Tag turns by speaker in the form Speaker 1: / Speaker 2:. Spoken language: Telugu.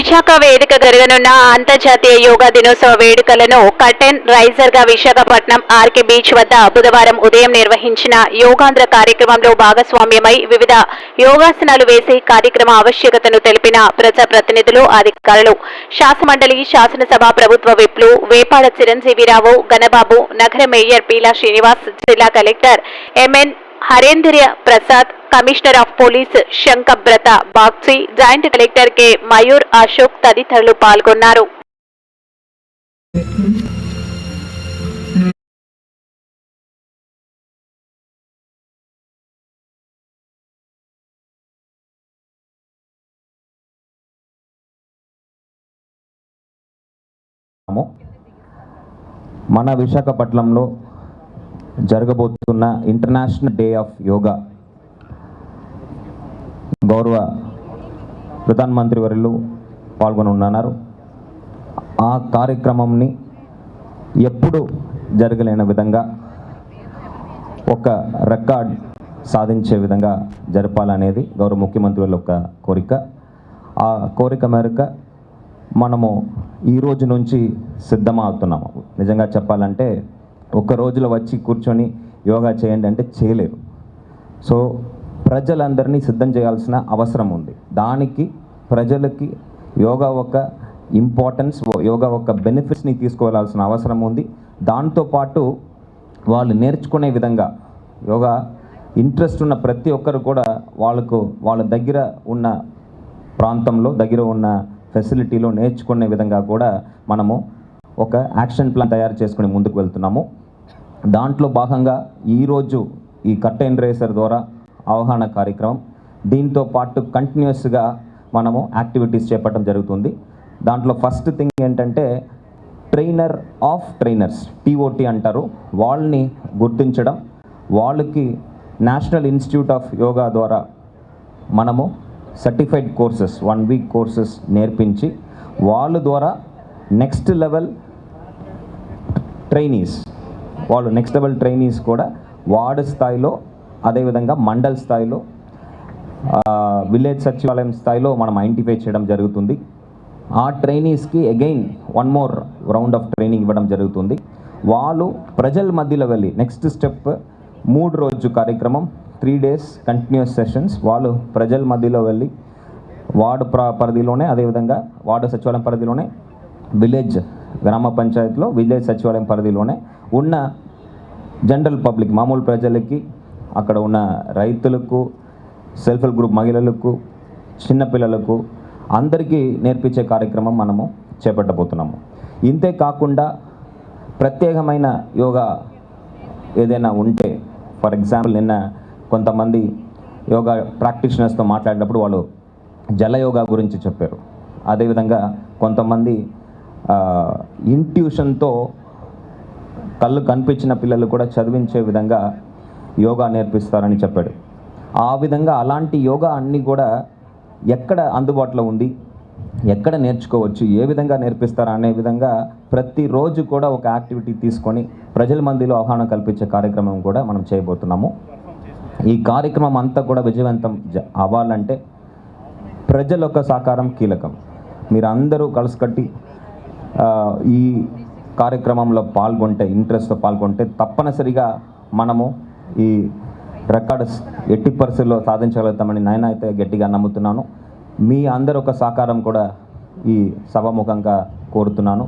Speaker 1: విశాఖ వేదిక జరగనున్న అంతర్జాతీయ యోగా దినోత్సవ వేడుకలను కర్టెన్ రైజర్ గా విశాఖపట్నం ఆర్కే బీచ్ వద్ద బుధవారం ఉదయం నిర్వహించిన యోగాంధ్ర కార్యక్రమంలో భాగస్వామ్యమై వివిధ యోగాసనాలు వేసి కార్యక్రమ ఆవశ్యకతను తెలిపిన ప్రజాప్రతినిధులు, అధికారులు, శాసనమండలి, శాసనసభ ప్రభుత్వ విప్లు వేపాడ చిరంజీవిరావు, గణబాబు, నగర మేయర్ పీలా శ్రీనివాస్, జిల్లా collector MN Harendra Prasad, commissioner of police Shankhabrata Bagchi, joint collector K Mayur Ashok తదితరులు పాల్గొన్నారు.
Speaker 2: మన విశాఖపట్నంలో జరగబోతున్న ఇంటర్నేషనల్ డే ఆఫ్ యోగా గౌరవ ప్రధానమంత్రి వర్యులు పాల్గొనున్నారు. ఆ కార్యక్రమంని ఎప్పుడు జరగలేని విధంగా ఒక రికార్డ్ సాధించే విధంగా జరపాలనేది గౌరవ ముఖ్యమంత్రి వాళ్ళ ఒక కోరిక. ఆ కోరిక మేరకు మనము ఈ రోజు నుంచి సిద్ధమవుతున్నాము. నిజంగా చెప్పాలంటే ఒక రోజులో వచ్చి కూర్చొని యోగా చేయండి అంటే చేయలేరు. సో ప్రజలందరినీ సిద్ధం చేయాల్సిన అవసరం ఉంది. దానికి ప్రజలకి యోగా ఒక ఇంపార్టెన్స్, యోగా ఒక బెనిఫిట్స్ని తీసుకువెళ్ళాల్సిన అవసరం ఉంది. దాంతోపాటు వాళ్ళు నేర్చుకునే విధంగా యోగా ఇంట్రెస్ట్ ఉన్న ప్రతి ఒక్కరు కూడా వాళ్ళ దగ్గర ఉన్న ప్రాంతంలో దగ్గర ఉన్న ఫెసిలిటీలో నేర్చుకునే విధంగా కూడా మనము ఒక యాక్షన్ ప్లాన్ తయారు చేసుకుని ముందుకు వెళ్తున్నాము. దాంట్లో భాగంగా ఈరోజు ఈ కర్టెన్ రైజర్ ద్వారా అవగాహన కార్యక్రమం, దీంతో పాటు కంటిన్యూస్గా మనము యాక్టివిటీస్ చేపట్టడం జరుగుతుంది. దాంట్లో ఫస్ట్ థింగ్ ఏంటంటే ట్రైనర్ ఆఫ్ ట్రైనర్స్, టీఓటీ అంటారు, వాళ్ళని గుర్తించడం. వాళ్ళకి నేషనల్ ఇన్స్టిట్యూట్ ఆఫ్ యోగా ద్వారా మనము సర్టిఫైడ్ కోర్సెస్ 1 వీక్ కోర్సెస్ నేర్పించి వాళ్ళ ద్వారా నెక్స్ట్ లెవెల్ ట్రైనీస్ కూడా వార్డు స్థాయిలో, అదేవిధంగా మండల్ స్థాయిలో, విలేజ్ సచివాలయం స్థాయిలో మనం ఐడెంటిఫై చేయడం జరుగుతుంది. ఆ ట్రైనీస్కి again 1 more round of training ఇవ్వడం జరుగుతుంది. వాళ్ళు ప్రజల మధ్యలో వెళ్ళి నెక్స్ట్ స్టెప్ 3 రోజు కార్యక్రమం, 3 days కంటిన్యూస్ సెషన్స్. వాళ్ళు ప్రజల మధ్యలో వెళ్ళి వార్డు పరిధిలోనే, అదేవిధంగా వార్డు సచివాలయం పరిధిలోనే, విలేజ్ గ్రామ పంచాయతీలో విలేజ్ సచివాలయం పరిధిలోనే ఉన్న జనరల్ పబ్లిక్, మామూలు ప్రజలకి, అక్కడ ఉన్న రైతులకు, సెల్ఫ్ హెల్ప్ గ్రూప్ మహిళలకు, చిన్నపిల్లలకు అందరికీ నేర్పించే కార్యక్రమం మనము చేపట్టబోతున్నాము. ఇంతే కాకుండా ప్రత్యేకమైన యోగా ఏదైనా ఉంటే, ఫర్ ఎగ్జాంపుల్ నిన్న కొంతమంది యోగా ప్రాక్టీషనర్స్తో మాట్లాడినప్పుడు వాళ్ళు జల యోగా గురించి చెప్పారు. అదేవిధంగా కొంతమంది ఇంట్యూషన్తో కళ్ళు కనిపించిన పిల్లలు కూడా చదివించే విధంగా యోగా నేర్పిస్తారని చెప్పాడు. ఆ విధంగా అలాంటి యోగా అన్నీ కూడా ఎక్కడ అందుబాటులో ఉంది, ఎక్కడ నేర్చుకోవచ్చు, ఏ విధంగా నేర్పిస్తారు అనే విధంగా ప్రతిరోజు కూడా ఒక యాక్టివిటీ తీసుకొని ప్రజల మధ్యలో అవగాహన కల్పించే కార్యక్రమం కూడా మనం చేయబోతున్నాము. ఈ కార్యక్రమం అంతా కూడా విజయవంతం అవ్వాలంటే ప్రజల యొక్క సహకారం కీలకం. మీరు అందరూ కలిసికట్టి ఈ కార్యక్రమంలో పాల్గొంటే, ఇంట్రెస్ట్తో పాల్గొంటే తప్పనిసరిగా మనము ఈ రికార్డు 80% సాధించగలుగుతామని నేనైతే గట్టిగా నమ్ముతున్నాను. మీ అందరూ ఒక సహకారం కూడా ఈ సభాముఖంగా కోరుతున్నాను.